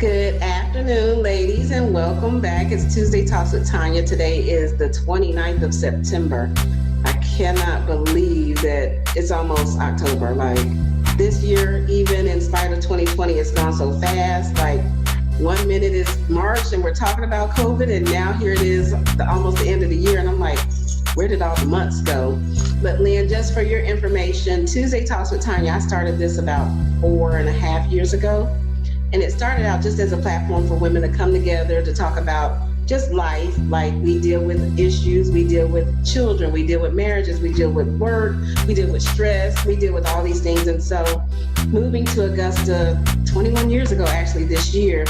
Good afternoon, ladies, and welcome back. It's Tuesday Talks with Tonia. Today is the 29th of September. I cannot believe that it's almost October. Like this year, even in spite of 2020, it's gone so fast. Like 1 minute is March and we're talking about COVID, and now here it is, almost the end of the year, and I'm like, where did all the months go? But Lynn, just for your information, Tuesday Talks with Tonia, I started this about 4.5 years ago. And it started out just as a platform for women to come together to talk about just life. Like we deal with issues, we deal with children, we deal with marriages, we deal with work, we deal with stress, we deal with all these things. And so moving to Augusta 21 years ago, actually this year,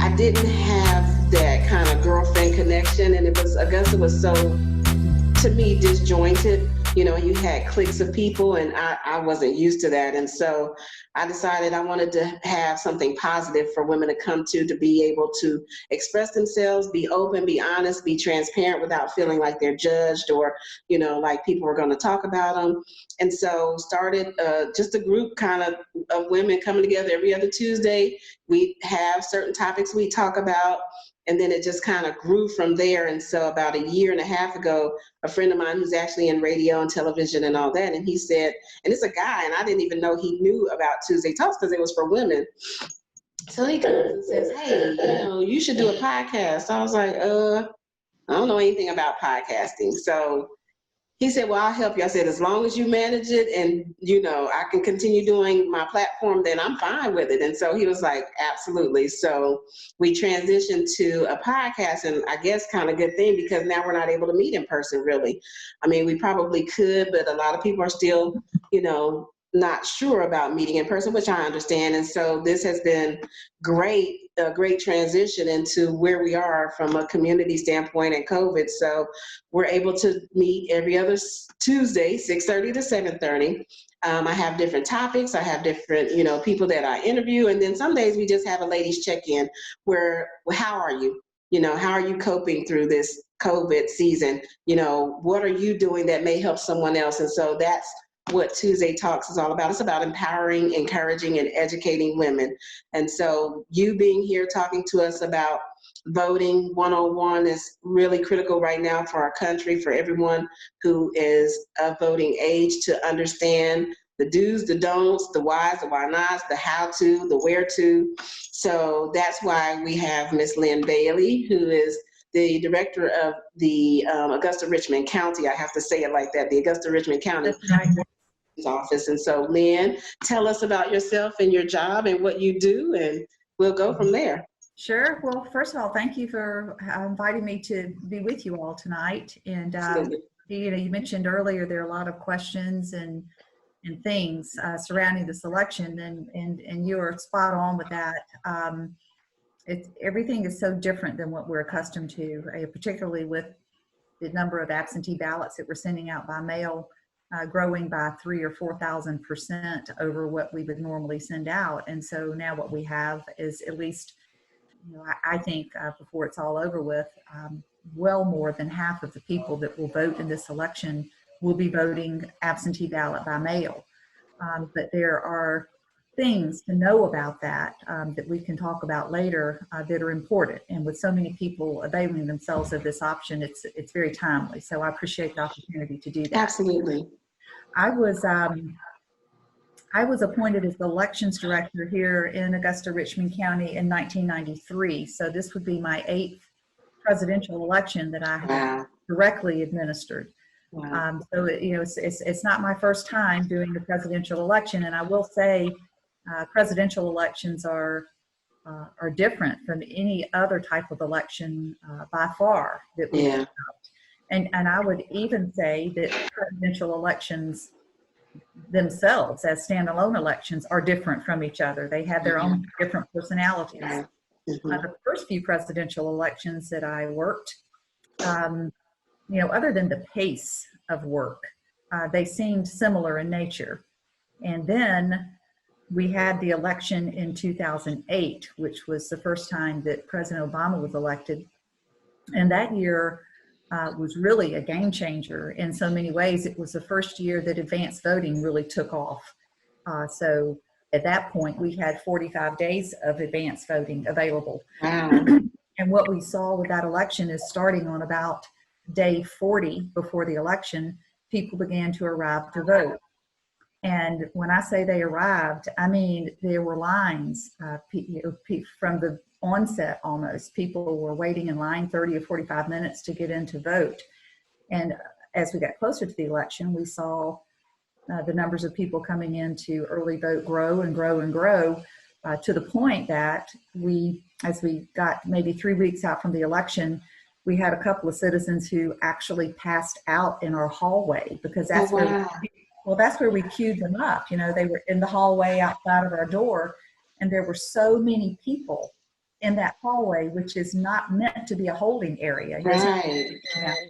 I didn't have that kind of girlfriend connection. And Augusta was so, to me, disjointed. You know, you had cliques of people and I wasn't used to that. And so I decided I wanted to have something positive for women to come to be able to express themselves, be open, be honest, be transparent without feeling like they're judged or, you know, like people are going to talk about them. And so started just a group kind of women coming together every other Tuesday. We have certain topics we talk about. And then it just kind of grew from there. And so about 1.5 years ago, a friend of mine who's actually in radio and television and all that, and he said, and it's a guy, and I didn't even know he knew about Tuesday Talks because it was for women. So he comes and says, hey, you know, you should do a podcast. I was like, I don't know anything about podcasting. So he said, well, I'll help you. I said, as long as you manage it and, you know, I can continue doing my platform, then I'm fine with it. And so he was like, absolutely. So we transitioned to a podcast, and I guess kind of good thing because now we're not able to meet in person, really. I mean, we probably could, but a lot of people are still, you know, not sure about meeting in person, which I understand. And so this has been a great transition into where we are from a community standpoint and COVID. So we're able to meet every other Tuesday, 6:30 to 7:30. I have different topics. I have different, you know, people that I interview. And then some days we just have a ladies check-in where, how are you? You know, how are you coping through this COVID season? You know, what are you doing that may help someone else? And so that's what Tuesday Talks is all about. It's about empowering, encouraging, and educating women. And so you being here talking to us about voting 101 is really critical right now for our country, for everyone who is of voting age to understand the do's, the don'ts, the whys, the why nots, the how to, the where to. So that's why we have Miss Lynn Bailey, who is the director of the Augusta-Richmond County. I have to say it like that, the Augusta-Richmond County office. And so Lynn, tell us about yourself and your job and what you do, and we'll go from there. Sure. Well, first of all, thank you for inviting me to be with you all tonight. And you know, you mentioned earlier there are a lot of questions and things surrounding this election, and you are spot on with that. Everything is so different than what we're accustomed to, particularly with the number of absentee ballots that we're sending out by mail. Growing by 3,000 or 4,000% over what we would normally send out. And so now what we have is, at least, you know, I think before it's all over with, well more than half of the people that will vote in this election will be voting absentee ballot by mail. But there are things to know about that that we can talk about later that are important. And with so many people availing themselves of this option, it's very timely. So I appreciate the opportunity to do that. Absolutely. I was appointed as the elections director here in Augusta-Richmond County in 1993. So this would be my 8th presidential election that I have directly administered. Wow. So you know, it's not my first time doing the presidential election, and I will say, presidential elections are different from any other type of election by far that we have. And I would even say that presidential elections themselves as standalone elections are different from each other. They have their own different personalities. The first few presidential elections that I worked, you know, other than the pace of work, they seemed similar in nature. And then we had the election in 2008, which was the first time that President Obama was elected. And that year was really a game changer in so many ways. It was the first year that advanced voting really took off. So At that point, we had 45 days of advance voting available. Wow. And what we saw with that election is starting on about day 40 before the election, people began to arrive to vote. And when I say they arrived, I mean there were lines from the onset almost. People were waiting in line 30 or 45 minutes to get in to vote. And as we got closer to the election, we saw the numbers of people coming in to early vote grow and grow and grow to the point that as we got maybe 3 weeks out from the election, we had a couple of citizens who actually passed out in our hallway because that's where we queued them up. They were in the hallway outside of our door, and there were so many people in that hallway, which is not meant to be a holding area. Right.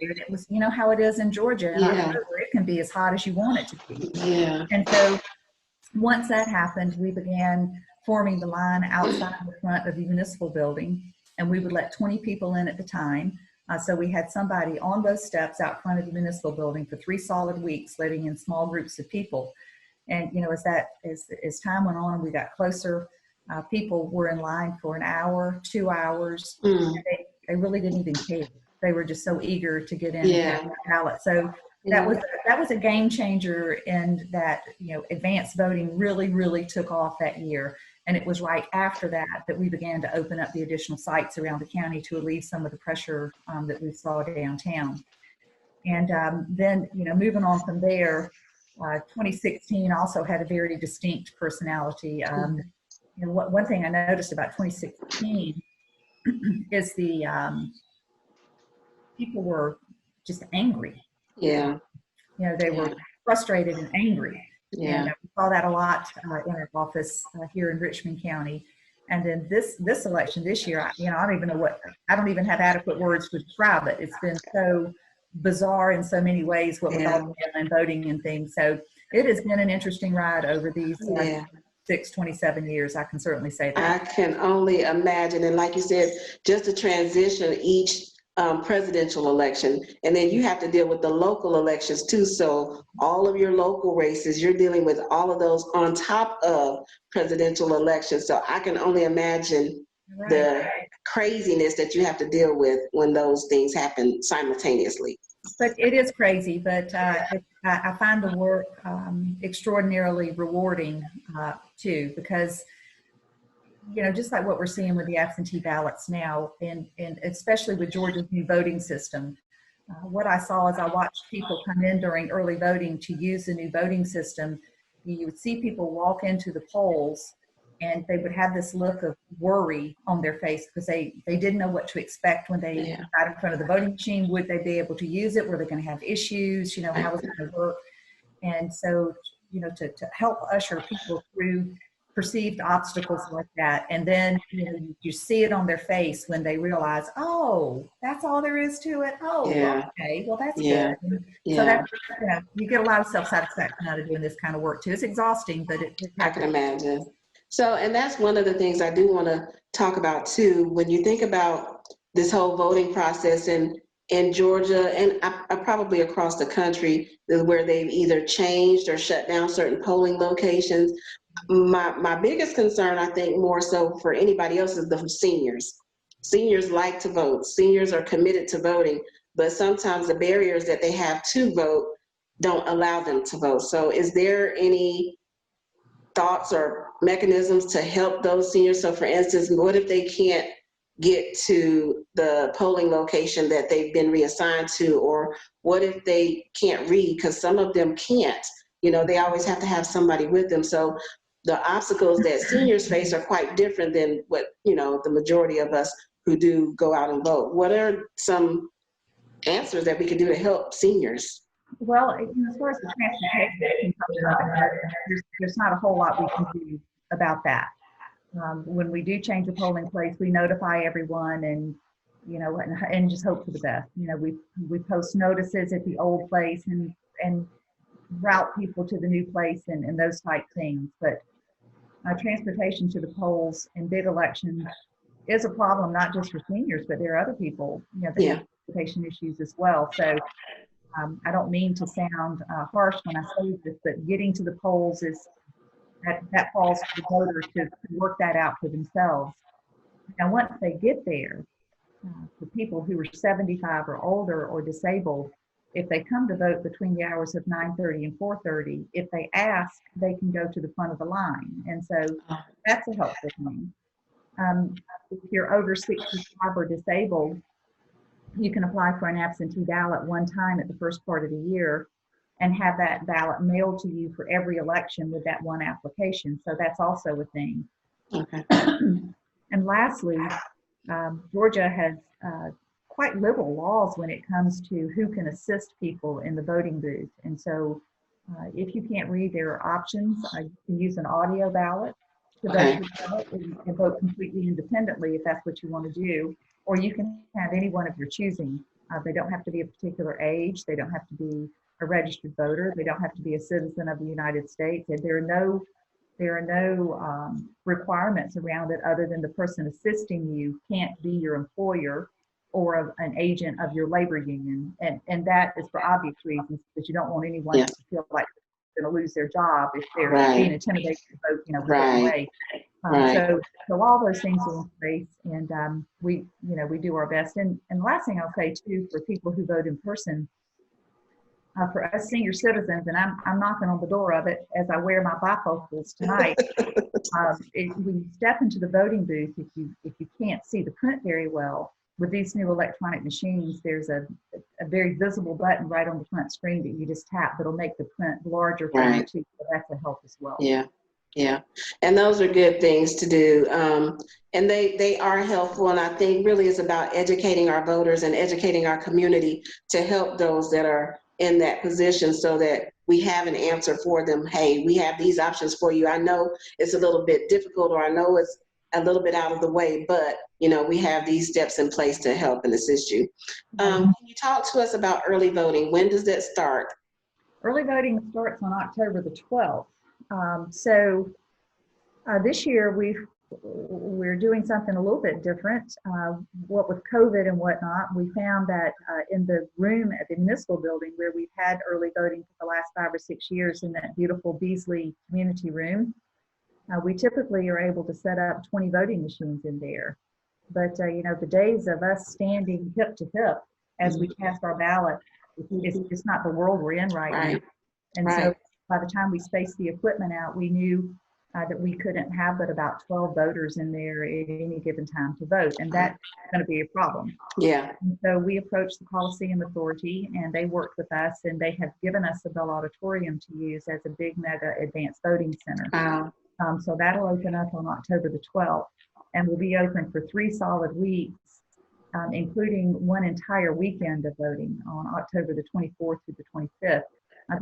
It was, how it is in Georgia, and it can be as hot as you want it to be. Yeah. And so once that happened, we began forming the line outside the front of the municipal building, and we would let 20 people in at the time. So we had somebody on those steps out front of the municipal building for 3 solid weeks, letting in small groups of people. And, as time went on, we got closer. People were in line for an hour, 2 hours. They really didn't even care. They were just so eager to get in and have their ballot. So that was a game changer in that, advanced voting really, really took off that year. And it was right after that we began to open up the additional sites around the county to relieve some of the pressure that we saw downtown. And then, moving on from there, 2016 also had a very distinct personality. One thing I noticed about 2016 is the people were just angry. Yeah. They were frustrated and angry. Yeah. And we saw that a lot in our office here in Richmond County. And then this election this year, I don't even have adequate words to describe it. It's been so bizarre in so many ways, what with all the voting and things. So it has been an interesting ride over these 27 years. I can certainly say that. I can only imagine. And like you said, just to transition each presidential election, and then you have to deal with the local elections too. So all of your local races, you're dealing with all of those on top of presidential elections. So I can only imagine the craziness that you have to deal with when those things happen simultaneously. But it is crazy, but I find the work extraordinarily rewarding too, because just like what we're seeing with the absentee ballots now, and especially with Georgia's new voting system, what I saw as I watched people come in during early voting to use the new voting system, you would see people walk into the polls and they would have this look of worry on their face because they didn't know what to expect when they got in front of the voting machine. Would they be able to use it? Were they going to have issues? How was it going to work? And so, to help usher people through perceived obstacles like that. And then, you see it on their face when they realize, oh, that's all there is to it. Oh, okay. Well, that's good. So that, you get a lot of self-satisfaction out of doing this kind of work too. It's exhausting, but I can imagine. So, and that's one of the things I do want to talk about too. When you think about this whole voting process in Georgia and probably across the country, where they've either changed or shut down certain polling locations, my biggest concern, I think more so for anybody else, is the seniors. Seniors like to vote. Seniors are committed to voting, but sometimes the barriers that they have to vote don't allow them to vote. So is there any thoughts or mechanisms to help those seniors? So for instance, what if they can't get to the polling location that they've been reassigned to, or what if they can't read? Because some of them can't, they always have to have somebody with them. So the obstacles that seniors face are quite different than what, the majority of us who do go out and vote. What are some answers that we can do to help seniors? Well, as far as the transportation comes up, there's not a whole lot we can do about that. When we do change a polling place, we notify everyone and just hope for the best. We post notices at the old place and route people to the new place and those type things. But transportation to the polls in big elections is a problem, not just for seniors, but there are other people, that have transportation issues as well. So I don't mean to sound harsh when I say this, but getting to the polls is that falls to the voters to work that out for themselves. Now, once they get there, for people who are 75 or older or disabled, if they come to vote between the hours of 9:30 and 4:30, if they ask, they can go to the front of the line. And so that's a helpful thing. If you're over 65 or disabled, you can apply for an absentee ballot one time at the first part of the year and have that ballot mailed to you for every election with that one application. So that's also a thing. Okay. And lastly, Georgia has quite liberal laws when it comes to who can assist people in the voting booth. And so if you can't read, there are options. You can use an audio ballot to vote your ballot, or you can vote completely independently if that's what you want to do, or you can have any one of your choosing. They don't have to be a particular age. They don't have to be a registered voter. They don't have to be a citizen of the United States. And there are no requirements around it other than the person assisting you can't be your employer or an agent of your labor union. And that is for obvious reasons, because you don't want anyone to feel like they're going to lose their job if they're being intimidated to vote, a certain way. So all those things are in place, and we do our best. And the last thing I'll say too, for people who vote in person, for us senior citizens, and I'm knocking on the door of it as I wear my bifocals tonight. When you step into the voting booth, if you can't see the print very well, with these new electronic machines, there's a very visible button right on the front screen that you just tap that'll make the print larger for you too. So that's a help as well. Yeah, and those are good things to do, and they are helpful. And I think really it's about educating our voters and educating our community to help those that are in that position, so that we have an answer for them. Hey, we have these options for you. I know it's a little bit difficult, or I know it's a little bit out of the way, but we have these steps in place to help and assist you. Can you talk to us about early voting? When does that start? Early voting starts on October the 12th. This year we're doing something a little bit different. What with COVID and whatnot, we found that in the room at the municipal building where we've had early voting for the last 5 or 6 years, in that beautiful Beasley community room, we typically are able to set up 20 voting machines in there. But the days of us standing hip to hip as we cast our ballot, it's just not the world we're in right now. And so by the time we spaced the equipment out, we knew that we couldn't have but about 12 voters in there at any given time to vote, and that's going to be a problem. And so we approached the Coliseum Authority, and they worked with us, and they have given us the Bell Auditorium to use as a big mega advanced voting center. So that'll open up on October the 12th, and will be open for 3 solid weeks, including one entire weekend of voting on October the 24th through the 25th.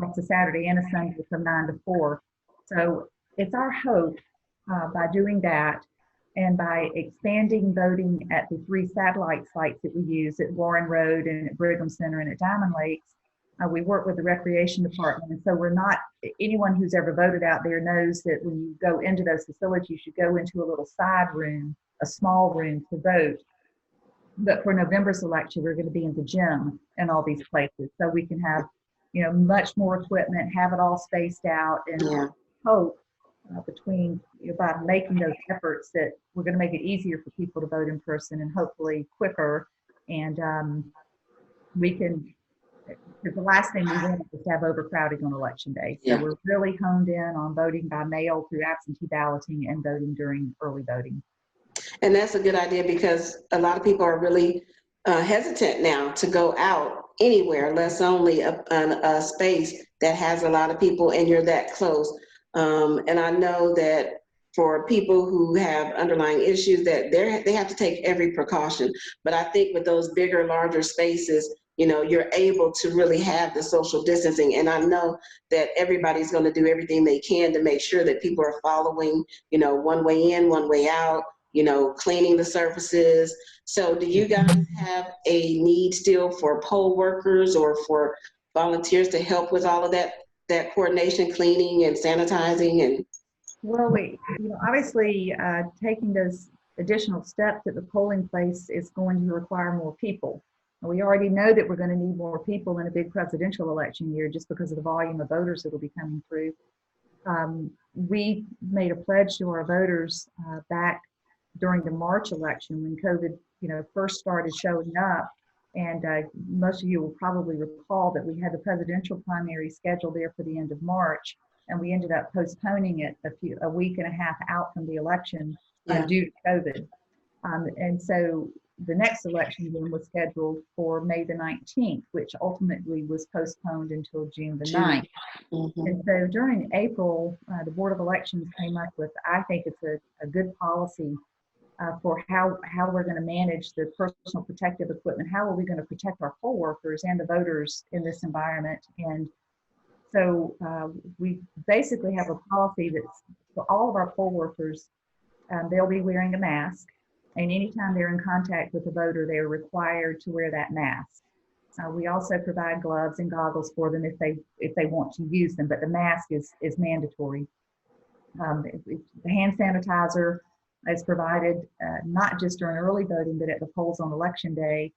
That's a Saturday and a Sunday from 9 to 4. So it's our hope by doing that, and by expanding voting at the 3 satellite sites that we use at Warren Road and at Brigham Center and at Diamond Lakes. We work with the recreation department, and so we're not, anyone who's ever voted out there knows that when you go into those facilities, you should go into a little side room, a small room to vote. But for November's election, we're going to be in the gym and all these places, so we can have much more equipment, have it all spaced out, and hope by making those efforts that we're going to make it easier for people to vote in person, and hopefully quicker. And we can, because the last thing we want is to have overcrowding on election day. So we're really honed in on voting by mail through absentee balloting and voting during early voting. And that's a good idea, because a lot of people are really hesitant now to go out anywhere, less only a space that has a lot of people and you're that close. And I know that for people who have underlying issues, that they have to take every precaution. But I think with those bigger, larger spaces, you're able to really have the social distancing. And I know that everybody's going to do everything they can to make sure that people are following, one way in, one way out, cleaning the surfaces. So do you guys have a need still for poll workers or for volunteers to help with all of that coordination, cleaning and sanitizing? And well, obviously taking those additional steps at the polling place is going to require more people. We already know that we're going to need more people in a big presidential election year just because of the volume of voters that will be coming through. we made a pledge to our voters back during the March election when COVID, first started showing up. And most of you will probably recall that we had the presidential primary scheduled there for the end of March, and we ended up postponing it a week and a half out from the election due to COVID. And so the next election then was scheduled for May the 19th, which ultimately was postponed until June the 9th. Mm-hmm. And so during April, the Board of Elections came up with, I think it's a good policy for how we're going to manage the personal protective equipment. How are we going to protect our poll workers and the voters in this environment? And so we basically have a policy that's for all of our poll workers, they'll be wearing a mask. And anytime they're in contact with a voter, they are required to wear that mask. We also provide gloves and goggles for them if they want to use them, but the mask is mandatory. The hand sanitizer is provided not just during early voting, but at the polls on election day.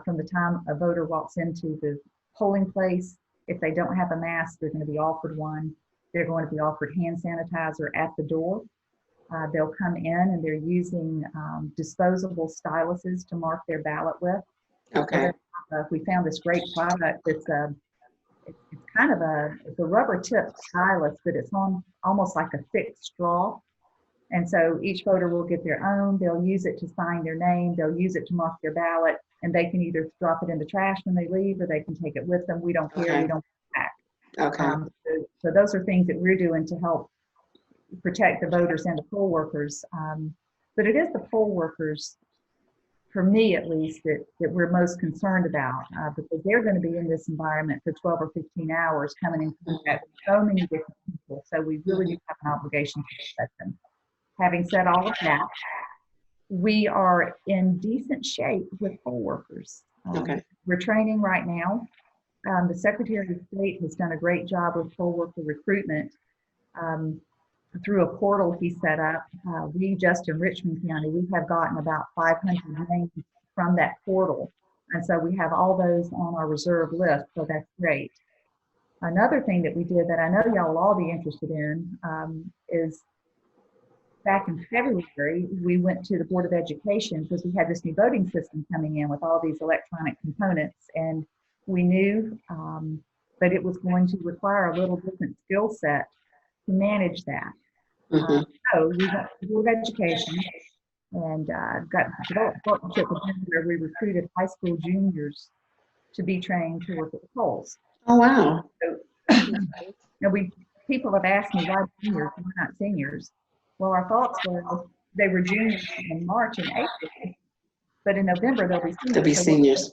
From the time a voter walks into the polling place, if they don't have a mask, they're going to be offered one. They're going to be offered hand sanitizer at the door. They'll come in and they're using disposable styluses to mark their ballot with. Okay. We found this great product that's it's kind of a rubber tip stylus, but it's on almost like a thick straw. And so each voter will get their own. They'll use it to sign their name. They'll use it to mark their ballot, and they can either drop it in the trash when they leave, or they can take it with them. We don't care. Okay. We don't pack. Okay. So those are things that we're doing to help protect the voters and the poll workers. But it is the poll workers, for me at least, that we're most concerned about, because they're going to be in this environment for 12 or 15 hours, coming in contact with so many different people. So we really do have an obligation to protect them. Having said all of that, we are in decent shape with poll workers. Okay. We're training right now. The Secretary of State has done a great job with poll worker recruitment. Through a portal he set up, we just in Richmond County, we have gotten about 500 names from that portal. And so we have all those on our reserve list, so that's great. Another thing that we did that I know y'all will all be interested in is back in February, we went to the Board of Education because we had this new voting system coming in with all these electronic components. And we knew that it was going to require a little different skill set to manage that. Mm-hmm. So we went to the Board of Education and got developed a partnership with them where we recruited high school juniors to be trained to work at the polls. Oh, wow. So, people have asked me, why juniors, why not seniors? Well, our thoughts were they were juniors in March and April, but in November they'll be seniors. They'll be seniors.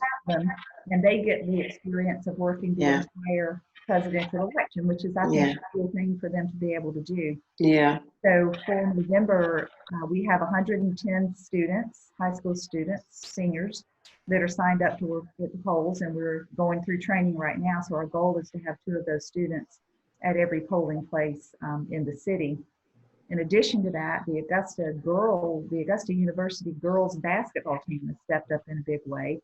And they get the experience of working the entire presidential election, which is, I think, a cool thing for them to be able to do. Yeah. So for November, we have 110 students, high school students, seniors, that are signed up to work at the polls, and we're going through training right now. So our goal is to have 2 of those students at every polling place in the city. In addition to that, the Augusta University girls basketball team has stepped up in a big way.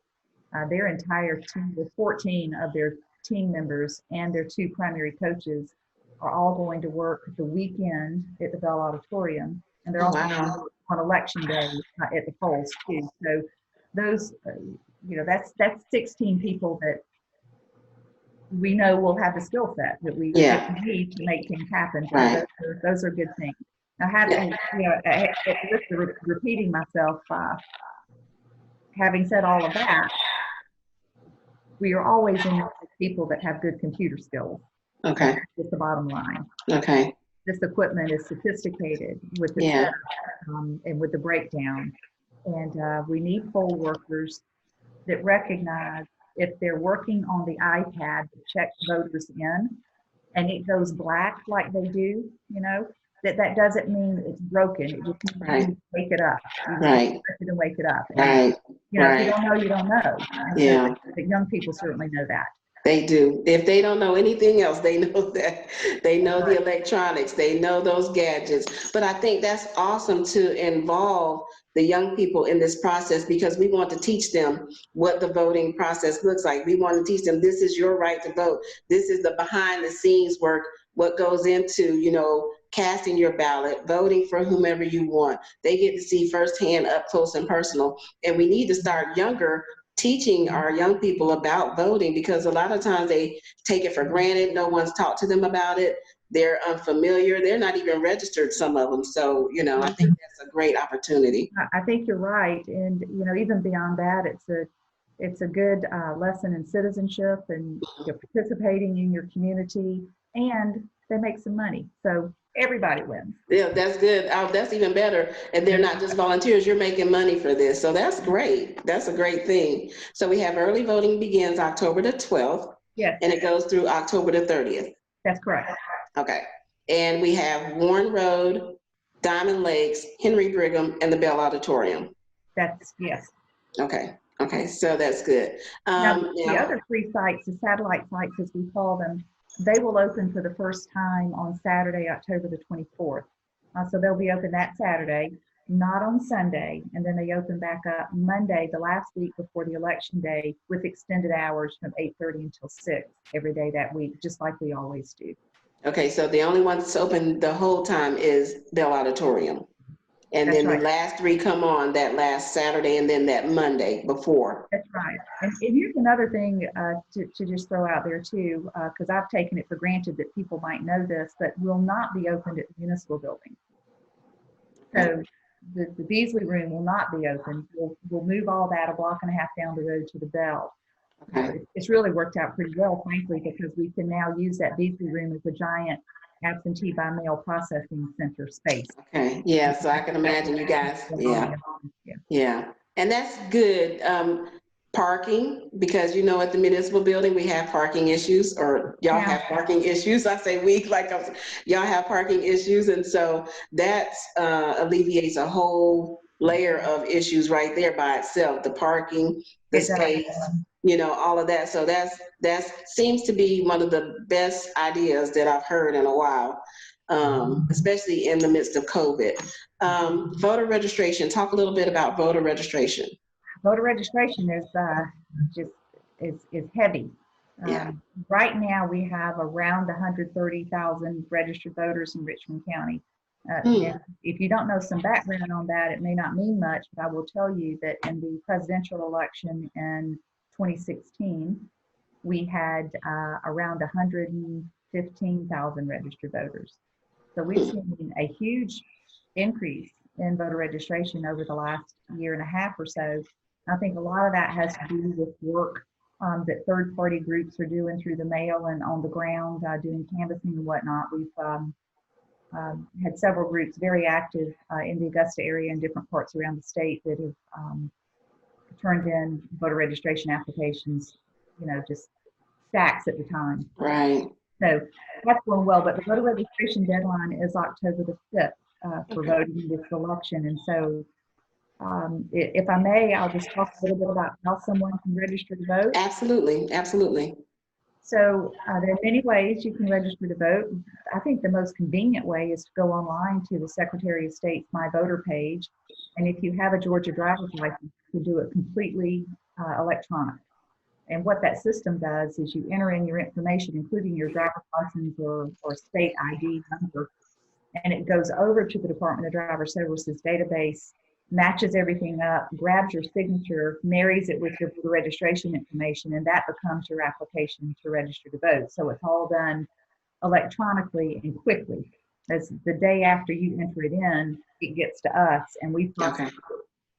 Their entire team, with 14 of their team members and their 2 primary coaches, are all going to work the weekend at the Bell Auditorium, and they're also going to work on election day at the polls too. So those, that's 16 people that we know will have the skill set that we need to make things happen. So right. those are good things. Now, repeating myself, having said all of that, we are always in with people that have good computer skills. Okay. That's the bottom line. Okay. This equipment is sophisticated with the and with the breakdown, and we need poll workers that recognize if they're working on the iPad to check voters in, and it goes black like they do, that doesn't mean it's broken. It just means you wake it up. Right. And wake it up. Right. If you don't know, you don't know. Yeah. So the young people certainly know that. They do. If they don't know anything else, they know that. They know the electronics. They know those gadgets. But I think that's awesome to involve the young people in this process, because we want to teach them what the voting process looks like. We want to teach them, this is your right to vote. This is the behind the scenes work, what goes into, casting your ballot, voting for whomever you want. They get to see firsthand, up close and personal. And we need to start younger, teaching our young people about voting, because a lot of times they take it for granted. No one's talked to them about it. They're unfamiliar. They're not even registered, some of them. So, I think that's a great opportunity. I think you're right. And, even beyond that, it's a good lesson in citizenship and participating in your community, and they make some money. So everybody wins. Yeah, that's good. That's even better. And they're not just volunteers. You're making money for this. So that's great. That's a great thing. So we have early voting begins October the 12th. Yes. And it goes through October the 30th. That's correct. Okay. And we have Warren Road, Diamond Lakes, Henry Brigham, and the Bell Auditorium. Yes. Okay. Okay. So that's good. Now, the other 3 sites, the satellite sites as we call them, they will open for the first time on Saturday, October the 24th. So they'll be open that Saturday, not on Sunday. And then they open back up Monday, the last week before the election day, with extended hours from 8:30 until 6 every day that week, just like we always do. Okay. So the only one that's open the whole time is Bell Auditorium. And That's then right. The last 3 come on that last Saturday and then that Monday before. That's right. And here's another thing to just throw out there too, because I've taken it for granted that people might know this, but will not be opened at the municipal building. So the Beasley room will not be open. We'll move all that a block and a half down the road to the Bell. Okay. It's really worked out pretty well, frankly, because we can now use that Beasley room as a giant absentee by mail processing center space. Okay. Yeah. So I can imagine you guys. Yeah. And that's good. Parking, because at the municipal building we have parking issues, or y'all have parking issues. I say we, like y'all have parking issues, and so that alleviates a whole layer of issues right there by itself. The parking, the space, all of that. So that seems to be one of the best ideas that I've heard in a while, especially in the midst of COVID. Voter registration. Talk a little bit about voter registration. Voter registration is heavy. Right now we have around 130,000 registered voters in Richmond County. And if you don't know some background on that, it may not mean much, but I will tell you that in the presidential election in 2016, we had around 115,000 registered voters. So we've seen a huge increase in voter registration over the last year and a half or so. I think a lot of that has to do with work that third-party groups are doing through the mail and on the ground, doing canvassing and whatnot. We've had several groups very active in the Augusta area and different parts around the state that have turned in voter registration applications, just stacks at the time. Right. So that's going well, but the voter registration deadline is October the 5th for voting in this election. And so if I may, I'll just talk a little bit about how someone can register to vote. Absolutely. Absolutely. So there are many ways you can register to vote. I think the most convenient way is to go online to the Secretary of State's My Voter page. And if you have a Georgia driver's license, you can do it completely electronic. And what that system does is you enter in your information, including your driver's license or state ID number, and it goes over to the Department of Driver Services database, matches everything up, grabs your signature, marries it with your voter registration information, and that becomes your application to register to vote. So it's all done electronically and quickly. As the day after you enter it in, it gets to us, and we process it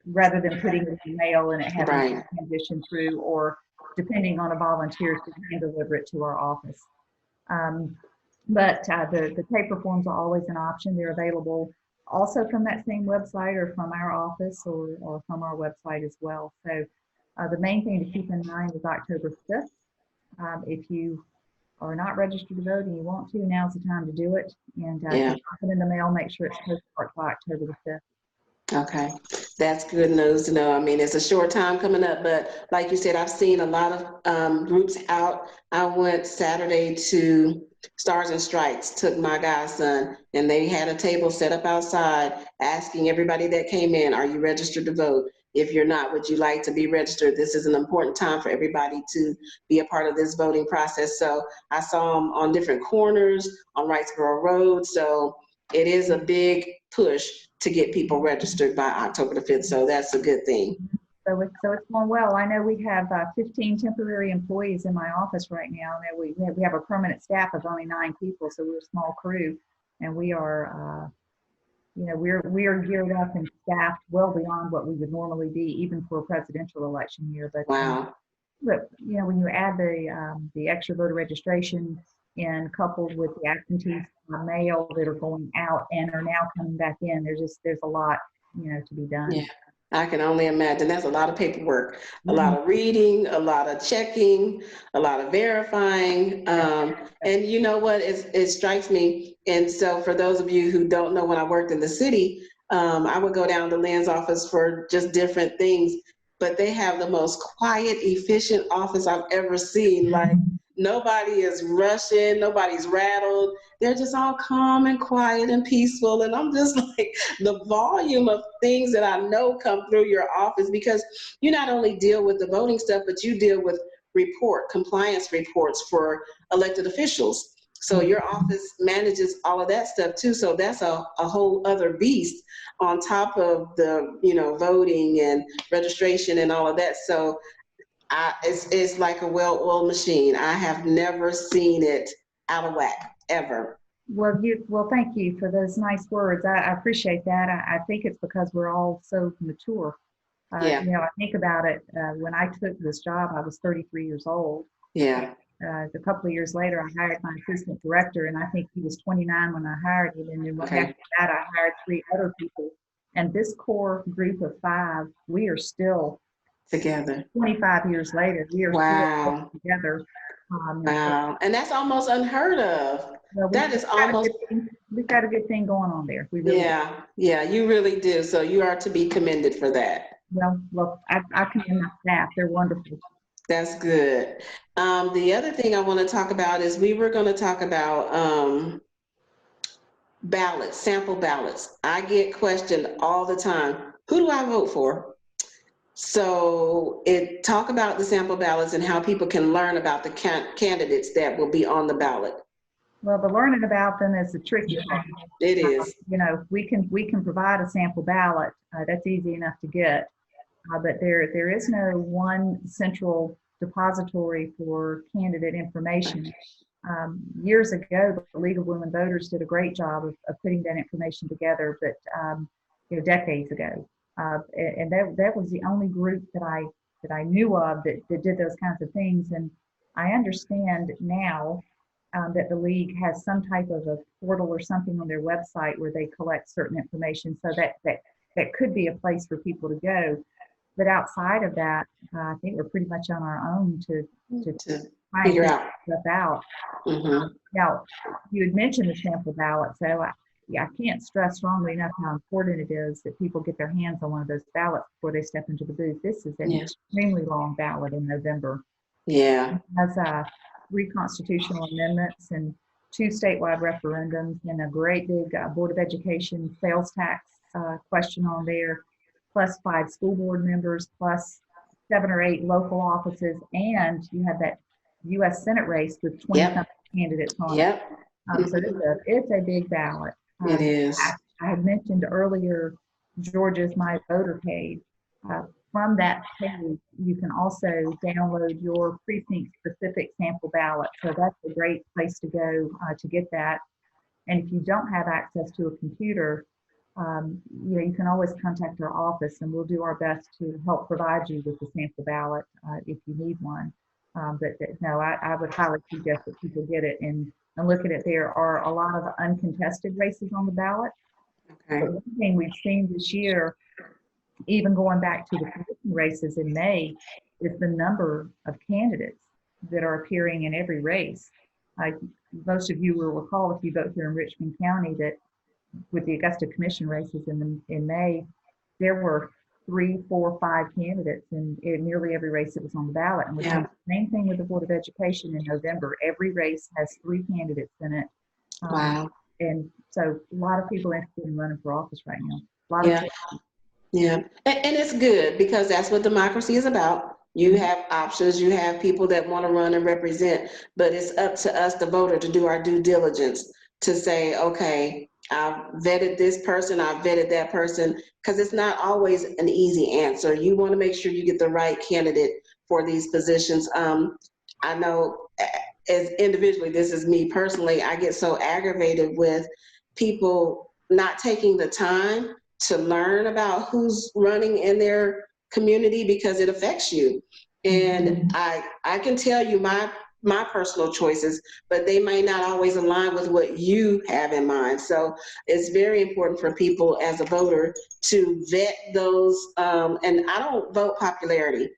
rather than putting it in the mail and it having to transition through, or depending on a volunteer to hand deliver it to our office. But the paper forms are always an option. They're available also from that same website or from our office or from our website as well. So the main thing to keep in mind is October 5th. If you are not registered to vote and you want to, now's the time to do it. And if you put it in the mail, make sure it's postmarked by October the 5th. Okay, that's good news to know. I mean, it's a short time coming up, but like you said, I've seen a lot of groups out. I went Saturday to Stars and Stripes, took my godson, and they had a table set up outside asking everybody that came in, are you registered to vote? If you're not, would you like to be registered? This is an important time for everybody to be a part of this voting process. So I saw them on different corners on Wrightsboro Road. So it is a big push to get people registered by October the 5th. So that's a good thing. So it's going well. I know we have 15 temporary employees in my office right now. And we have a permanent staff of only 9 people, so we're a small crew, and we are, we are geared up and staffed well beyond what we would normally be, even for a presidential election year. But wow. But when you add the extra voter registration and coupled with the absentee mail that are going out and are now coming back in, there's a lot to be done. Yeah, I can only imagine. That's a lot of paperwork, a lot of reading, a lot of checking, a lot of verifying. And you know what? It strikes me. And so for those of you who don't know, when I worked in the city, I would go down to Lynn's office for just different things. But they have the most quiet, efficient office I've ever seen. Like, nobody is rushing, nobody's rattled. They're just all calm and quiet and peaceful. And I'm just like, the volume of things that I know come through your office, because you not only deal with the voting stuff, but you deal with compliance reports for elected officials. So your office manages all of that stuff too. So that's a whole other beast on top of the, voting and registration and all of that. So it's like a well-oiled machine. I have never seen it out of whack, ever. Well, thank you for those nice words. I appreciate that. I think it's because we're all so mature. Yeah. I think about it. When I took this job, I was 33 years old. Yeah. A couple of years later, I hired my assistant director, and I think he was 29 when I hired him. And then after that, I hired 3 other people. And this core group of 5, we are still together. 25 years later, we are still together. Wow. And that's almost unheard of. Well, we've got a good thing going on there. We really do. Yeah, you really do. So you are to be commended for that. Well, I commend my staff. They're wonderful. That's good. The other thing I want to talk about is we were going to talk about ballots, sample ballots. I get questioned all the time, who do I vote for? So talk about the sample ballots and how people can learn about the candidates that will be on the ballot. Well, the learning about them is a tricky thing. It is. We can provide a sample ballot. That's easy enough to get. But there is no one central depository for candidate information. Years ago, the League of Women Voters did a great job of putting that information together, but decades ago. And that was the only group that I knew of that did those kinds of things. And I understand now that the league has some type of a portal or something on their website where they collect certain information, so that could be a place for people to go. But outside of that, I think we're pretty much on our own to figure out stuff out. Mm-hmm. Now, you had mentioned the sample ballot, so I can't stress strongly enough how important it is that people get their hands on one of those ballots before they step into the booth. This is an extremely long ballot in November. Yeah. It has 3 constitutional amendments and 2 statewide referendums and a great big Board of Education sales tax question on there, plus 5 school board members, plus 7 or 8 local offices, and you have that U.S. Senate race with 20 candidates on it. So it's a big ballot. It is. I had mentioned earlier Georgia's My Voter page. From that page, you can also download your precinct-specific sample ballot. So that's a great place to go to get that. And if you don't have access to a computer, you can always contact our office, and we'll do our best to help provide you with the sample ballot if you need one. No, I would highly suggest that people get it and look at it. There are a lot of uncontested races on the ballot. Okay. But one thing we've seen this year, even going back to the commission races in May, is the number of candidates that are appearing in every race. Most of you will recall, if you vote here in Richmond County, that with the Augusta Commission races in May, there were 3, 4, 5 candidates in nearly every race that was on the ballot. And we have the same thing with the Board of Education in November. Every race has 3 candidates in it. Wow. And so a lot of people interested in running for office right now. A lot of people. Yeah. And it's good, because that's what democracy is about. You have options, you have people that want to run and represent, but it's up to us, the voter, to do our due diligence to say, okay, I've vetted this person, I've vetted that person, because it's not always an easy answer. You want to make sure you get the right candidate for these positions. I know as individually, this is me personally, I get so aggravated with people not taking the time to learn about who's running in their community, because it affects you. And I can tell you my personal choices, but they may not always align with what you have in mind. So it's very important for people as a voter to vet those. And I don't vote popularity.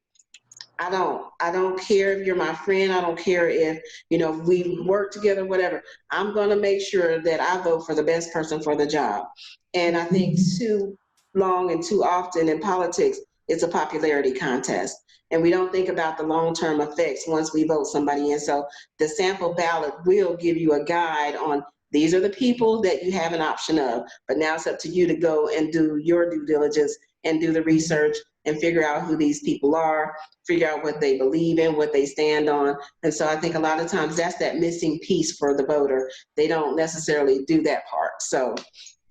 I don't care if you're my friend. I don't care if, we work together, whatever. I'm going to make sure that I vote for the best person for the job. And I think too long and too often in politics, it's a popularity contest. And we don't think about the long-term effects once we vote somebody in. So the sample ballot will give you a guide on these are the people that you have an option of. But now it's up to you to go and do your due diligence and do the research and figure out who these people are, figure out what they believe in, what they stand on. And so I think a lot of times that's that missing piece for the voter. They don't necessarily do that part. So,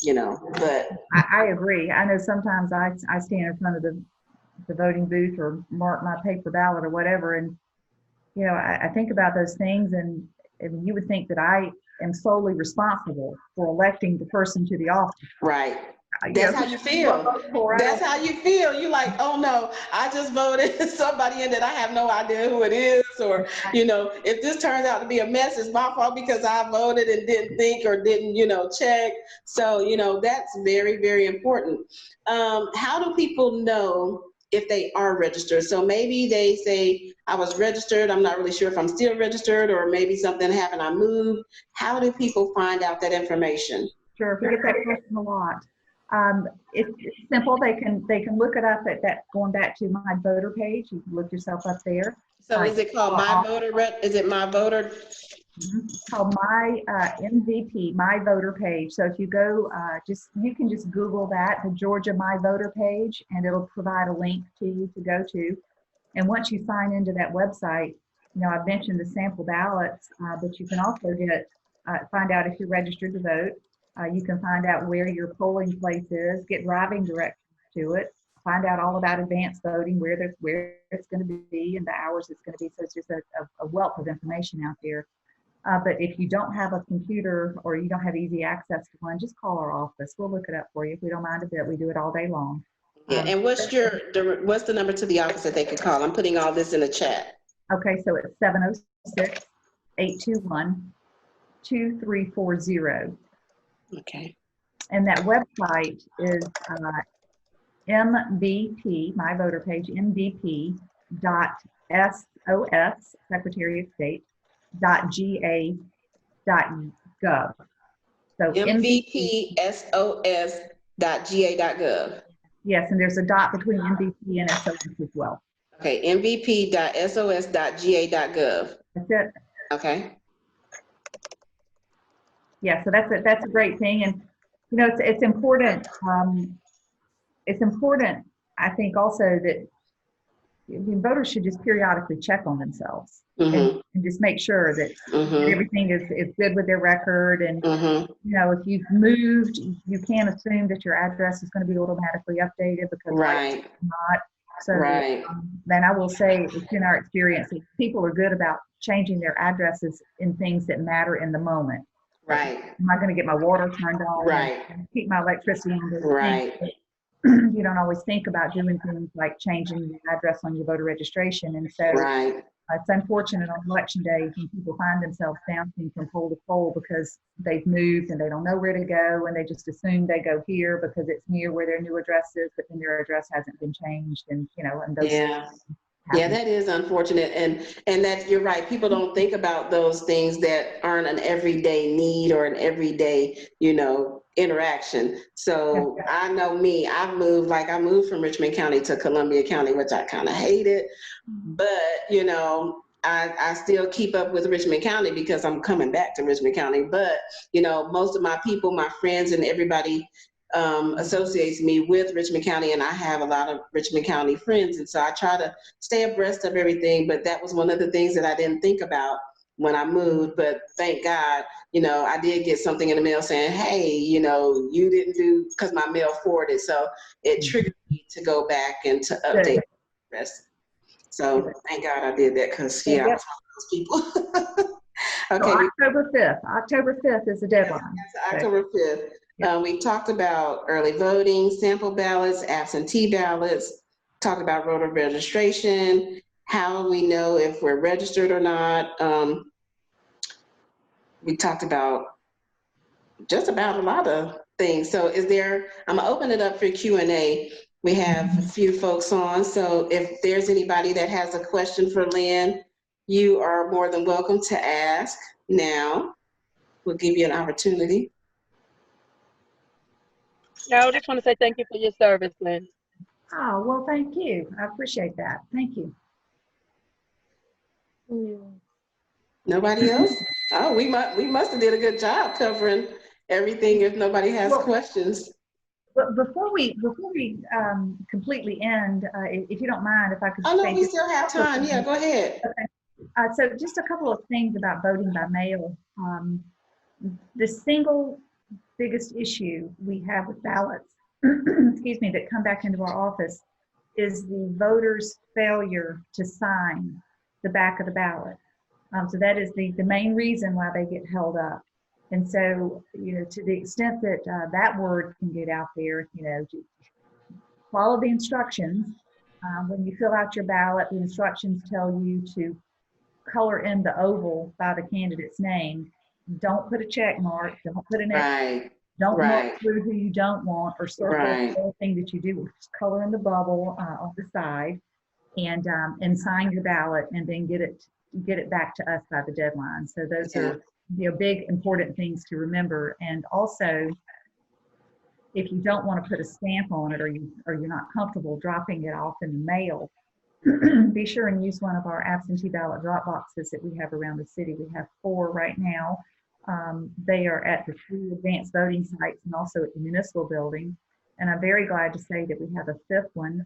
but. I agree. I know sometimes I stand in front of the voting booth or mark my paper ballot or whatever. And, I think about those things, and you would think that I am solely responsible for electing the person to the office. Right. That's how you feel. That's how you feel. You're like, oh no, I just voted somebody in that I have no idea who it is. Or, if this turns out to be a mess, it's my fault because I voted and didn't think or didn't, check. So, that's very, very important. How do people know if they are registered? So maybe they say, I was registered, I'm not really sure if I'm still registered, or maybe something happened, I moved. How do people find out that information? Sure, we get that question a lot. It's simple. They can look it up at that, going back to my voter page. You can look yourself up there. So is it called My Voter? Is it My Voter? It's called My MVP, My Voter page. So if you go, you can just Google that, the Georgia My Voter page, and it'll provide a link to you to go to. And once you sign into that website, I've mentioned the sample ballots, but you can also find out if you're registered to vote. You can find out where your polling place is, get driving directions to it, find out all about advanced voting, where it's going to be and the hours it's going to be. So it's just a wealth of information out there. But if you don't have a computer or you don't have easy access to one, just call our office. We'll look it up for you. We don't mind a bit. We do it all day long. Yeah. And what's the number to the office that they can call? I'm putting all this in the chat. Okay. So it's 706-821-2340. Okay. And that website is MVP, my voter page, MVP.sos, Secretary of State, .ga.gov. So MVPSOS.ga.gov. Yes, and there's a dot between MVP and SOS as well. Okay, MVP.sos.ga.gov. That's it. Okay. Yeah, so that's a great thing, and it's important. It's important, I think, also that voters should just periodically check on themselves and just make sure that everything is good with their record. And if you've moved, you can't assume that your address is going to be automatically updated because it's not. So, then I will say, it's in our experience, that people are good about changing their addresses in things that matter in the moment. Right. Am I going to get my water turned on? Right. And keep my electricity on? Right. You don't always think about doing things like changing the address on your voter registration. And so it's unfortunate on election day when people find themselves bouncing from poll to poll because they've moved and they don't know where to go, and they just assume they go here because it's near where their new address is, but then their address hasn't been changed. And, and those Yeah, that is unfortunate. And that you're right. People don't think about those things that aren't an everyday need or an everyday, interaction. So I know me, I moved from Richmond County to Columbia County, which I kind of hated, but I still keep up with Richmond County because I'm coming back to Richmond County. But, most of my people, my friends and everybody associates me with Richmond County, and I have a lot of Richmond County friends. And so I try to stay abreast of everything, but that was one of the things that I didn't think about when I moved, but thank God, you know, I did get something in the mail saying, hey, you know, you didn't do, because my mail forwarded. So it triggered me to go back and to update the rest. So thank God I did that, because, yeah, I was one of those people. Okay. So October 5th. October 5th is the deadline. That's October 5th. We talked about early voting, sample ballots, absentee ballots, talked about voter registration, how we know if we're registered or not. We talked about just about a lot of things. So I'm gonna open it up for Q&A. We have a few folks on, so if there's anybody that has a question for Lynn, you are more than welcome to ask now. We'll give you an opportunity. No, I just want to say thank you for your service, Lynn. Oh, well, thank you. I appreciate that. Thank you. Nobody else? Oh, we must have did a good job covering everything if nobody has questions. But before we completely end, if you don't mind, if I could. Oh, no, we still have time. Yeah, go ahead. Okay. So just a couple of things about voting by mail. The single biggest issue we have with ballots, excuse me, that come back into our office is the voter's failure to sign the back of the ballot. So that is the main reason why they get held up. And so, you know, to the extent that that word can get out there, you know, follow the instructions. When you fill out your ballot, the instructions tell you to color in the oval by the candidate's name. Don't put a check mark. Don't put an X. Don't mark through who you don't want or circle everything that you do. Just color in the bubble on the side, and sign your ballot, and then get it back to us by the deadline. So those are, you know, big important things to remember. And also, if you don't want to put a stamp on it, or you're not comfortable dropping it off in the mail, be sure and use one of our absentee ballot drop boxes that we have around the city. We have 4 right now. They are at the 3 advanced voting sites and also at the municipal building. And I'm very glad to say that we have a 5th one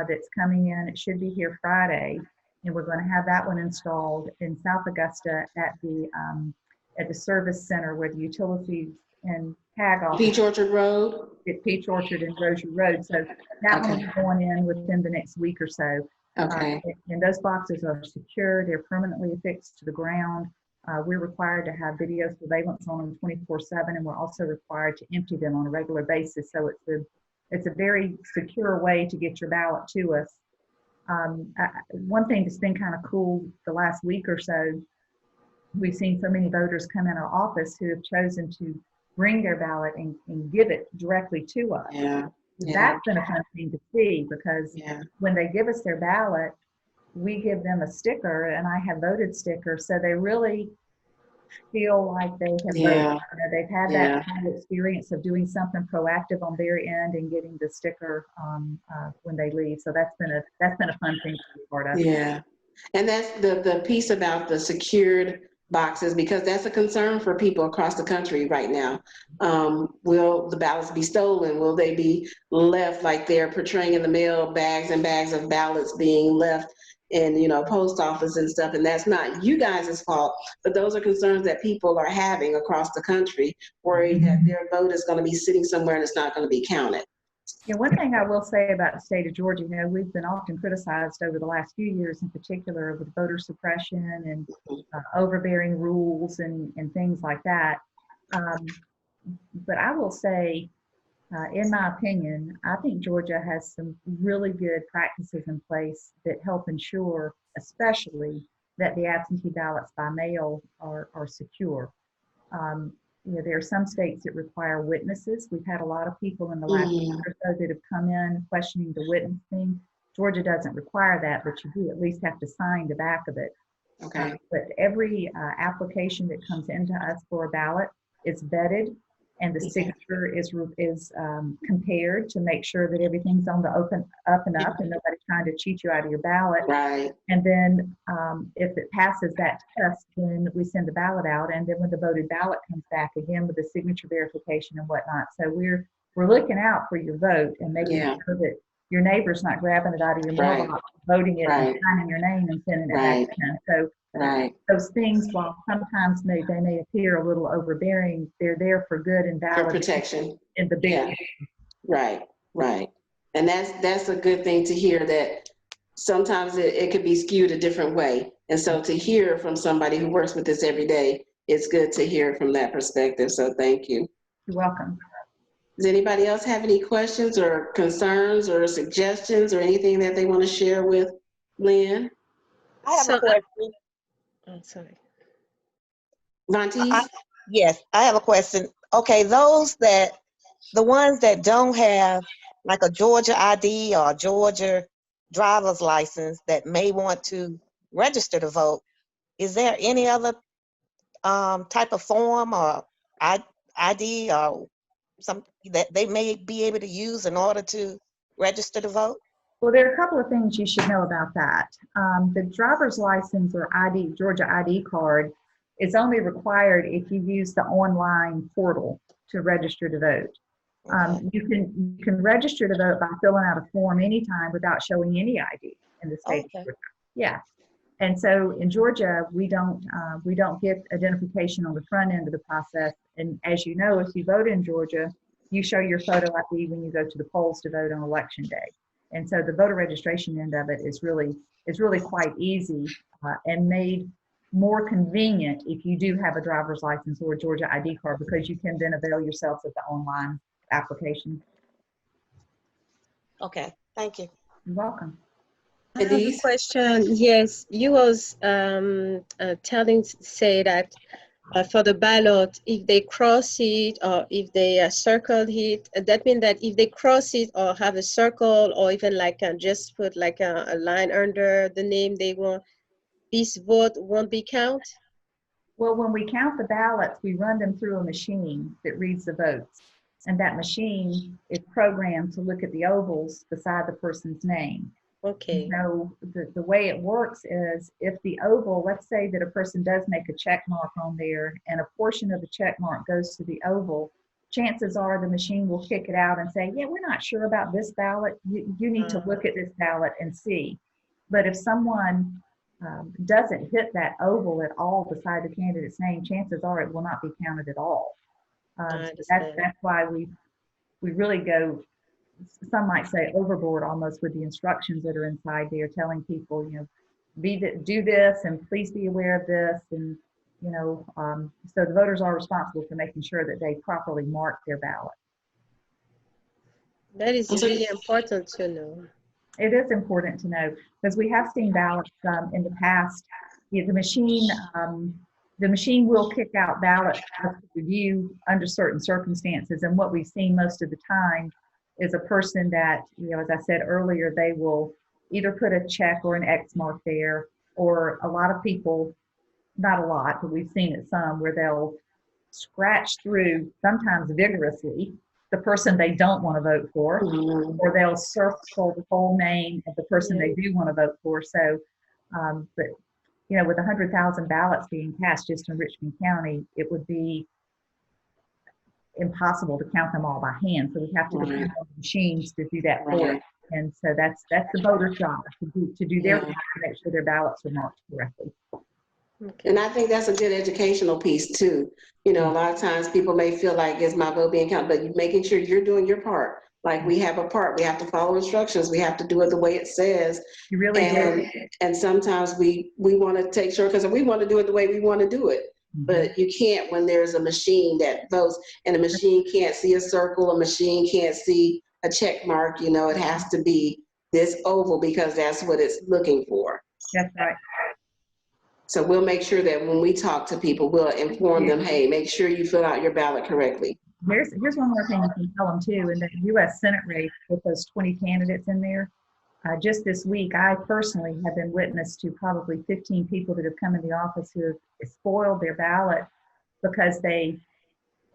that's coming in. It should be here Friday, and we're going to have that one installed in South Augusta at the service center where the utilities and tag office. Peach Orchard Road. At Peach Orchard and Rozier Road. So that one will be going in within the next week or so. Okay. And those boxes are secure. They're permanently affixed to the ground. We're required to have video surveillance on them 24/7, and we're also required to empty them on a regular basis. So it's a very secure way to get your ballot to us. One thing that's been kind of cool the last week or so, we've seen so many voters come in our office who have chosen to bring their ballot and give it directly to us. Yeah. That's been a fun thing to see, because when they give us their ballot, we give them a sticker, and I have voted sticker, so they really feel like they have voted. You know, they've had that kind of experience of doing something proactive on their end and getting the sticker when they leave. So that's been a fun thing to be part of. Yeah, and that's the piece about the secured boxes, because that's a concern for people across the country right now. Will the ballots be stolen? Will they be left like they're portraying in the mail, bags and bags of ballots being left in, you know, post office and stuff? And that's not you guys' fault, but those are concerns that people are having across the country, worried that their vote is going to be sitting somewhere and it's not going to be counted. Yeah, one thing I will say about the state of Georgia, you know, we've been often criticized over the last few years in particular with voter suppression and overbearing rules and things like that. But I will say, in my opinion, I think Georgia has some really good practices in place that help ensure, especially, that the absentee ballots by mail are secure. You know, there are some states that require witnesses. We've had a lot of people in the last year or so that have come in questioning the witnessing. Georgia doesn't require that, but you do at least have to sign the back of it. Okay. But every application that comes into us for a ballot is vetted, and the signature is compared to make sure that everything's on the up and up, and nobody's trying to cheat you out of your ballot. Right. And then if it passes that test, then we send the ballot out, and then when the voted ballot comes back again with the signature verification and whatnot. So we're looking out for your vote and making sure your neighbor's not grabbing it out of your mailbox, voting it, and signing your name and sending it back in. So those things, while sometimes they may appear a little overbearing, they're there for good and valid. For protection. In the big Right. And that's a good thing to hear, that sometimes it could be skewed a different way. And so to hear from somebody who works with this every day, it's good to hear from that perspective. So thank you. You're welcome. Does anybody else have any questions or concerns or suggestions or anything that they want to share with Lynn? I have a question. I'm sorry. Vontice? Yes, I have a question. Okay, the ones that don't have like a Georgia ID or Georgia driver's license that may want to register to vote, is there any other type of form or ID or some that they may be able to use in order to register to vote? Well, there are a couple of things you should know about that. The driver's license or ID, Georgia ID card, is only required if you use the online portal to register to vote. You can register to vote by filling out a form anytime without showing any ID in the state of Georgia. Yeah. And so in Georgia, we don't get identification on the front end of the process. And as you know, if you vote in Georgia, you show your photo ID when you go to the polls to vote on election day. And so the voter registration end of it is really quite easy and made more convenient if you do have a driver's license or a Georgia ID card, because you can then avail yourselves of the online application. Okay, thank you. You're welcome. I have a question. Yes, you was say that for the ballot, if they cross it or if they circle it, that means that if they cross it or have a circle or even like just put like a line under the name they want, this vote won't be counted? Well, when we count the ballots, we run them through a machine that reads the votes. And that machine is programmed to look at the ovals beside the person's name. Okay. So the way it works is, if the oval, let's say that a person does make a check mark on there and a portion of the check mark goes to the oval, chances are the machine will kick it out and say, yeah, we're not sure about this ballot. You need to look at this ballot and see. But if someone doesn't hit that oval at all beside the candidate's name, chances are it will not be counted at all. So that's why we really go, some might say overboard almost, with the instructions that are inside there, telling people, do this and please be aware of this. And, so the voters are responsible for making sure that they properly mark their ballot. That is really important to know. It is important to know, because we have seen ballots in the past. The machine will kick out ballots for review under certain circumstances. And what we've seen most of the time is a person that, as I said earlier, they will either put a check or an X mark there, or a lot of people, not a lot, but we've seen it some, where they'll scratch through, sometimes vigorously, the person they don't want to vote for, or they'll circle the whole name of the person they do want to vote for. So, but with 100,000 ballots being cast just in Richmond County, it would be impossible to count them all by hand. So we have to depend on the machines to do that for us. And so that's the voter's job, to do their part to make sure their ballots are marked correctly. Okay. And I think that's a good educational piece too. A lot of times people may feel like, is my vote being counted? But you're making sure you're doing your part. Like, we have a part, we have to follow instructions, we have to do it the way it says. You really do. And sometimes we want to take shortcuts, and we want to do it the way we want to do it. But you can't when there's a machine that votes, and a machine can't see a circle, a machine can't see a check mark. It has to be this oval because that's what it's looking for. That's right. So we'll make sure that when we talk to people, we'll inform them, hey, make sure you fill out your ballot correctly. Here's one more thing you can tell them too. In the U.S. Senate race, with those 20 candidates in there, just this week, I personally have been witness to probably 15 people that have come in the office who have spoiled their ballot because they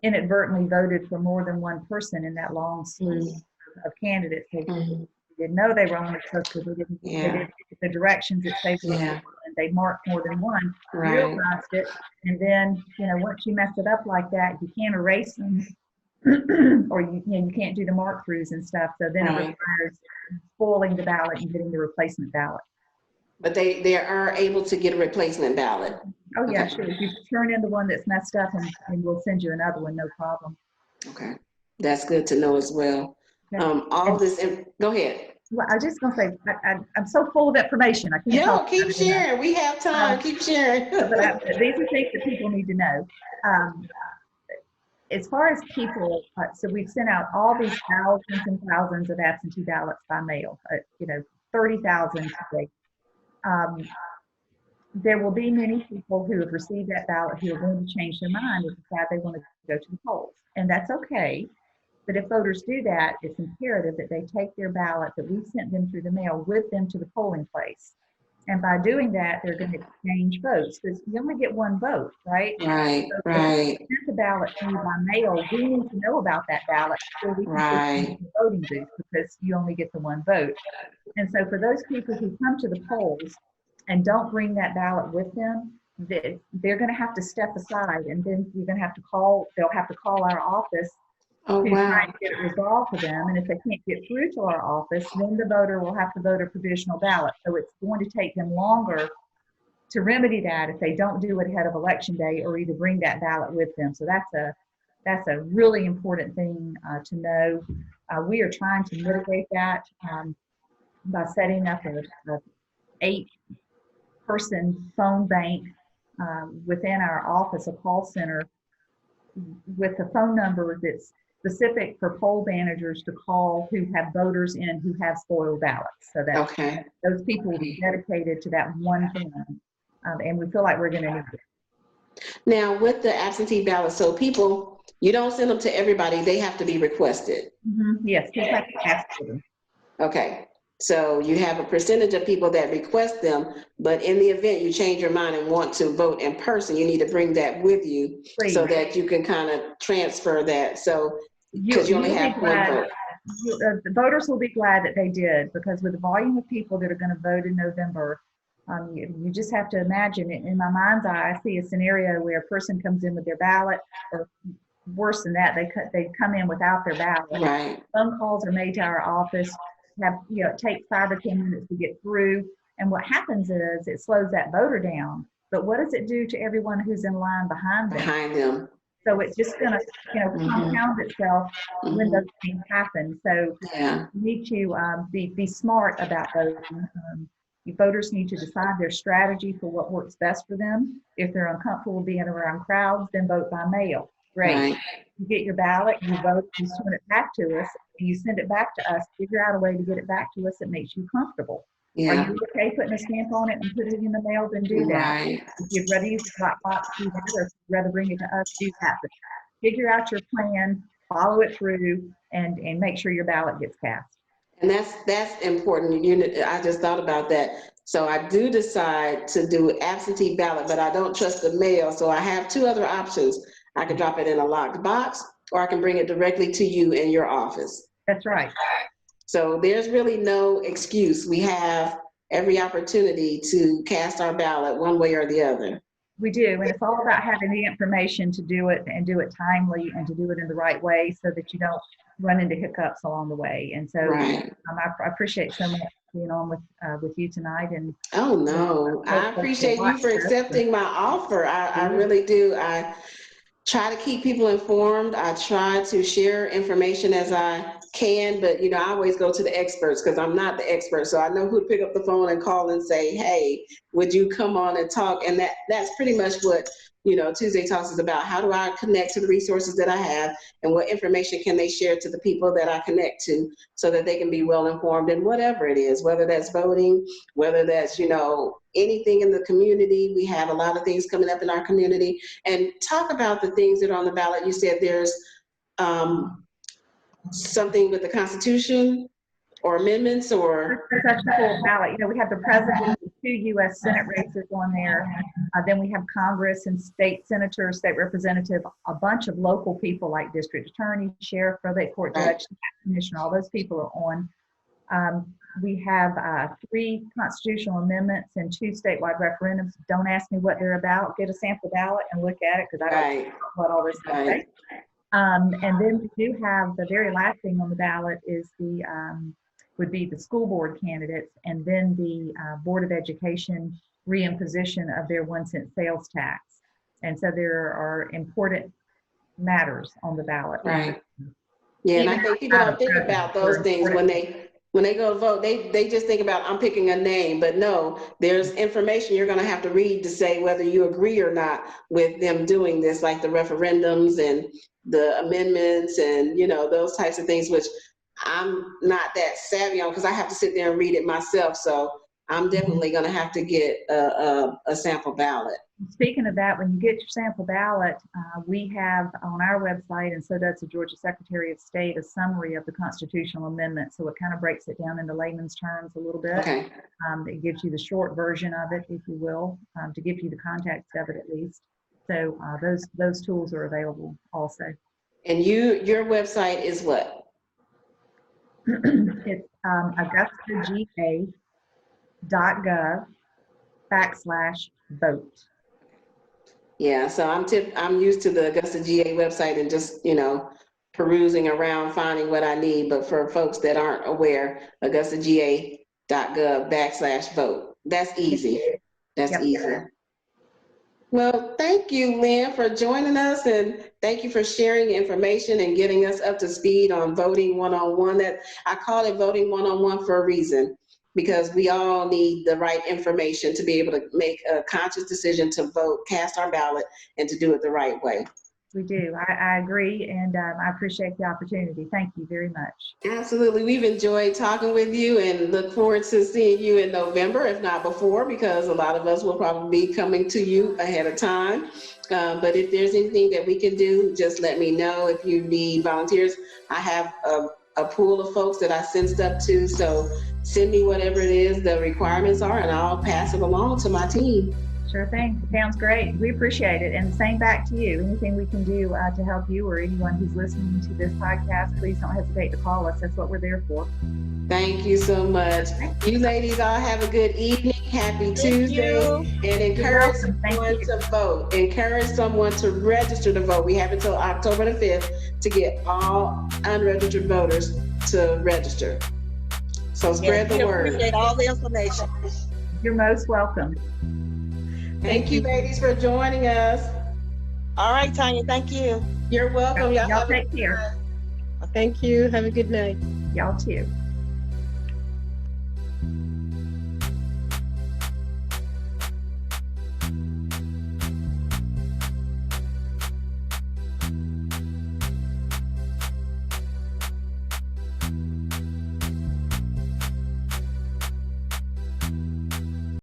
inadvertently voted for more than one person in that long slew of candidates. They didn't know they were only supposed to, they didn't get the directions that they were, and they marked more than one, realized it, and then, once you mess it up like that, you can't erase them or you can't do the mark-throughs and stuff. So then it requires spoiling the ballot and getting the replacement ballot. But they are able to get a replacement ballot. Oh yeah, sure. You turn in the one that's messed up, and we'll send you another one, no problem. Okay, that's good to know as well. Okay. Go ahead. Well, I was just gonna say, I'm so full of information. I can't talk keep sharing. We have time. Keep sharing. But these are things that people need to know. As far as people, so we've sent out all these thousands and thousands of absentee ballots by mail. 30,000 today. There will be many people who have received that ballot who are going to change their mind and decide they want to go to the polls, and that's okay. But if voters do that, it's imperative that they take their ballot that we sent them through the mail with them to the polling place. And by doing that, they're going to exchange votes, because you only get one vote, right? Right, so right. If you send the ballot to you by mail, we need to know about that ballot before we can put it in the voting booth, because you only get the one vote. And so for those people who come to the polls and don't bring that ballot with them, they're going to have to step aside, and then you're going to have to they'll have to call our office to try and get it resolved for them. And if they can't get through to our office, then the voter will have to vote a provisional ballot. So it's going to take them longer to remedy that if they don't do it ahead of election day, or either bring that ballot with them. So that's a really important thing to know. We are trying to mitigate that by setting up a 8-person phone bank within our office, a call center with a phone number that's specific for poll managers to call who have voters in who have spoiled ballots. So that those people will be dedicated to that one thing. And we feel like we're going to need it. Now, with the absentee ballot, so people, you don't send them to everybody, they have to be requested. Yes, just have to ask for them. Okay. So you have a percentage of people that request them, but in the event you change your mind and want to vote in person, you need to bring that with you so that you can kind of transfer that. So, because you only have one vote. The voters will be glad that they did, because with the volume of people that are going to vote in November, you just have to imagine it. In my mind's eye, I see a scenario where a person comes in with their ballot, or worse than that, they come in without their ballot. Right. Phone calls are made to our office. It takes 5 or 10 minutes to get through, and what happens is it slows that voter down. But what does it do to everyone who's in line behind them? So it's just going to compound itself when those things happen. So you need to be smart about voting. Voters need to decide their strategy for what works best for them. If they're uncomfortable being around crowds, then vote by mail. Great. Right. You get your ballot, you vote, you send it back to us, and you send it back to us. Figure out a way to get it back to us that makes you comfortable. Are you okay putting a stamp on it and put it in the mail? Then do that. Right. If you'd rather use the drop box, do that. Or if you'd rather bring it to us, do that. But figure out your plan, follow it through, and make sure your ballot gets cast. And that's important. I just thought about that. So I do decide to do absentee ballot, but I don't trust the mail. So I have 2 other options. I can drop it in a locked box, or I can bring it directly to you in your office. That's right. So there's really no excuse. We have every opportunity to cast our ballot one way or the other. We do, and it's all about having the information to do it, and do it timely, and to do it in the right way so that you don't run into hiccups along the way. And so I appreciate so much being on with you tonight. And oh no, I appreciate you for accepting my offer. I really do. I try to keep people informed. I try to share information as I can, but I always go to the experts, because I'm not the expert. So I know who to pick up the phone and call and say, hey, would you come on and talk? And that's pretty much what Tuesday Talks is about. How do I connect to the resources that I have, and what information can they share to the people that I connect to, so that they can be well informed in whatever it is, whether that's voting, whether that's, anything in the community. We have a lot of things coming up in our community. And talk about the things that are on the ballot. You said there's something with the Constitution or amendments, or such a full ballot. We have the president, 2 U.S. Senate races on there. Then we have Congress and state senators, state representative, a bunch of local people like district attorney, sheriff, probate court judge, commissioner. All those people are on. We have 3 constitutional amendments and 2 statewide referendums. Don't ask me what they're about. Get a sample ballot and look at it, because I don't know what all this is. And then we do have the very last thing on the ballot is would be the school board candidates, and then the Board of Education reimposition of their 1-cent sales tax. And so there are important matters on the ballot. Right. Yeah, and I think people don't think about those things when they go to vote. They just think about, I'm picking a name, but no, there's information you're going to have to read to say whether you agree or not with them doing this, like the referendums and the amendments and, you know, those types of things, which I'm not that savvy on because I have to sit there and read it myself. So I'm definitely going to have to get a sample ballot. Speaking of that, when you get your sample ballot, we have on our website, and so does the Georgia Secretary of State, a summary of the constitutional amendment. So it kind of breaks it down into layman's terms a little bit. Okay. It gives you the short version of it, if you will, to give you the context of it at least. So those tools are available also. And your website is what? It's augustaga.gov/vote. Yeah, so I'm used to the Augusta GA website and just, you know, perusing around, finding what I need. But for folks that aren't aware, augustaga.gov/vote. That's easy. That's easy. Well, thank you, Lynn, for joining us, and thank you for sharing information and getting us up to speed on voting one-on-one. That I call it voting one-on-one for a reason, because we all need the right information to be able to make a conscious decision to vote, cast our ballot, and to do it the right way. We do. I agree, and I appreciate the opportunity. Thank you very much. Absolutely. We've enjoyed talking with you and look forward to seeing you in November, if not before, because a lot of us will probably be coming to you ahead of time. But if there's anything that we can do, just let me know. If you need volunteers, I have a pool of folks that I send stuff to, so send me whatever it is the requirements are, and I'll pass it along to my team. Sure thing. Sounds great. We appreciate it. And same back to you. Anything we can do to help you or anyone who's listening to this podcast, please don't hesitate to call us. That's what we're there for. Thank you so much. You ladies all have a good evening. Happy Tuesday. And encourage someone to vote. Encourage someone to register to vote. We have until October the 5th to get all unregistered voters to register. So spread the word. Appreciate all the information. You're most welcome. Thank you, ladies, for joining us. All right, Tonia, thank you. You're welcome. Y'all take care. Thank you. Have a good night. Y'all too.